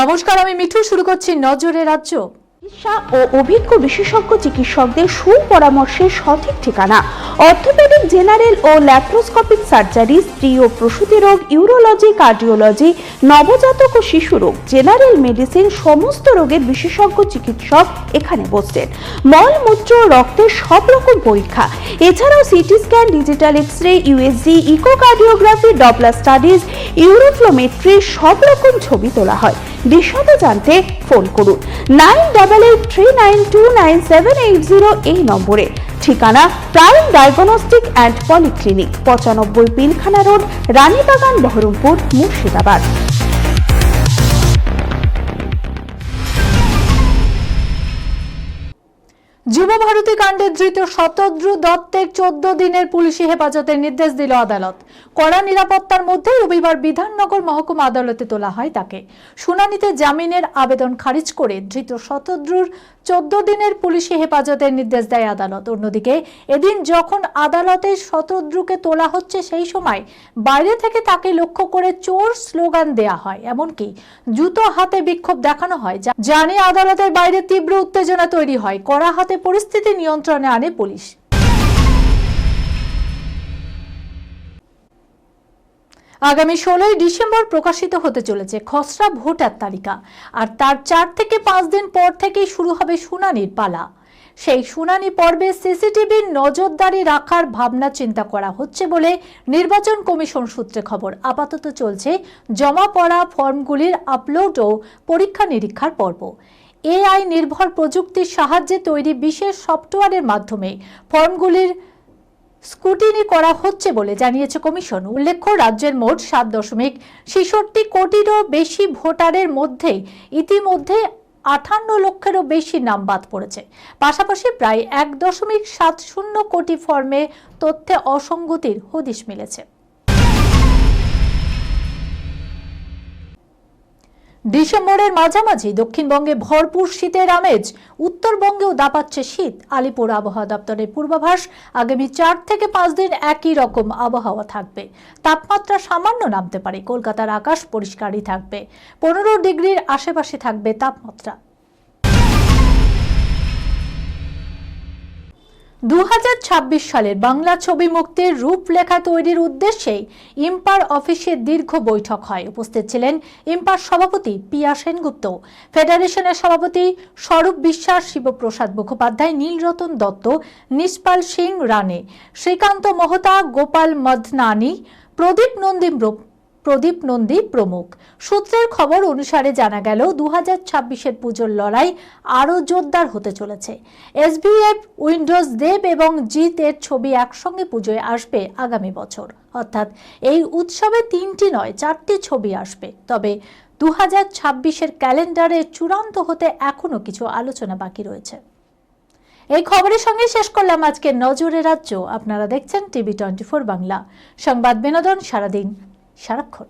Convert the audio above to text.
নমস্কার, আমি মিঠু। শুরু করছি নজরে রাজ্য। চিকিৎসা ও অভিজ্ঞ বিশেষজ্ঞ চিকিৎসকদের সুপরামর্শের সঠিক ঠিকানা অর্থোপেডিক, জেনারেল ও ল্যাপ্রোস্কোপিক সার্জারি, স্ত্রী ও প্রসূতি রোগ, ইউরোলজি, কার্ডিওলজি, নবজাতক ও শিশু রোগ, জেনারেল মেডিসিন, সমস্ত রোগের বিশেষজ্ঞ চিকিৎসক এখানে বসছেন। মল, মূত্র, রক্তের সব রকম পরীক্ষা, এছাড়াও CT scan, digital X-ray, USG, echocardiography, Doppler studies, uroflowmetry সব রকম ছবি তোলা হয়। বিশদে জানতে ফোন করুন 9883929780 এই নম্বরে। ঠিকানা prime diagnostic and polyclinic, 95 Pilkhana road, Ranibagan, Berhampore, Murshidabad. Yuvabharati কাণ্ডে ধৃত শতদ্রু দত্তের 14 দিনের পুলিশি হেফাজতের নির্দেশ দিল আদালত। কড়া নিরাপত্তার মধ্যে রবিবার বিধাননগর মহকুমা আদালতে তোলা হয় তাকে। শুনানিতে জামিনের আবেদন খারিজ করে ধৃত শতদ্রুর 14 দিনের পুলিশি হেফাজতের নির্দেশ দেয় আদালত। অন্যদিকে এদিন যখন আদালতে শতদ্রুকে তোলা হচ্ছে, সেই সময় বাইরে থেকে তাকে লক্ষ্য করে চোর স্লোগান দেয়া হয়, এমনকি জুতো হাতে বিক্ষোভ দেখানো হয়, যা নিয়ে আদালতের বাইরে তীব্র উত্তেজনা তৈরি হয়। কড়া হাতে পরিস্থিতি নিয়ন্ত্রণে আনে পুলিশ। আগামী 16 ডিসেম্বর প্রকাশিত হতে চলেছে খসড়া ভোটার তালিকা, আর তার 4 থেকে 5 দিন পর থেকেই শুরু হবে শুনানির পালা। সেই শুনানি পর্বে সিসিটিভির নজরদারি রাখার ভাবনা চিন্তা করা হচ্ছে বলে নির্বাচন কমিশন সূত্রে খবর। আপাতত চলছে জমা পড়া ফর্মগুলির আপলোড ও পরীক্ষা নিরীক্ষার পর্ব। এআই নির্ভর প্রযুক্তির সাহায্যে তৈরি বিশেষ সফটওয়্যারের মাধ্যমে ফর্মগুলির স্ক্রুটিনি করা হচ্ছে বলে জানিয়েছে কমিশন। উল্লেখ্য, রাজ্যের মোট 7.66 কোটিরও বেশি ভোটারের মধ্যে ইতিমধ্যে 58 লক্ষেরও বেশি নাম বাদ পড়েছে। পাশাপাশি প্রায় 1.70 কোটি ফর্মে তথ্যে অসঙ্গতির হদিশ মিলেছে। ডিসেম্বরের মাঝামাঝি দক্ষিণবঙ্গে ভরপুর শীতের আমেজ, উত্তরবঙ্গেও দাপাচ্ছে শীত। আলিপুর আবহাওয়া দপ্তরের পূর্বাভাস, আগামী 4 থেকে 5 দিন একই রকম আবহাওয়া থাকবে। তাপমাত্রা সামান্য নামতে পারে। কলকাতার আকাশ পরিষ্কারই থাকবে। 15 ডিগ্রির আশেপাশে থাকবে তাপমাত্রা। 2026 সালের বাংলা ছবি মুক্তির রূপরেখা তৈরির উদ্দেশ্যে ইম্পার অফিসে দীর্ঘ বৈঠক হয়। উপস্থিত ছিলেন ইম্পার সভাপতি পিয়া সেনগুপ্ত, ফেডারেশনের সভাপতি স্বরূপ বিশ্বাস, শিবপ্রসাদ মুখোপাধ্যায়, নীলরতন দত্ত, নিষ্পাল সিং রানে, শ্রীকান্ত মহতা, গোপাল মদনানি, প্রদীপ নন্দী প্রমুখ। সূত্রের খবর অনুসারে জানা গেল 2026-এর পুজোর লড়াই আরও জোরদার হতে চলেছে। SBF, উইন্ডোজ দেব এবং জিৎ এর ছবি একসঙ্গে পুজোয় আসবে আগামী বছর। অর্থাৎ এই উৎসবে 3টি নয় 4টি ছবি আসবে। তবে 2026-এর ক্যালেন্ডারে চূড়ান্ত হতে এখনো কিছু আলোচনা বাকি রয়েছে। এই খবরের সঙ্গে শেষ করলাম আজকের নজরে রাজ্য। আপনারা দেখছেন TV 24 বাংলা, সংবাদ বিনোদন সারাদিন সারাক্ষণ।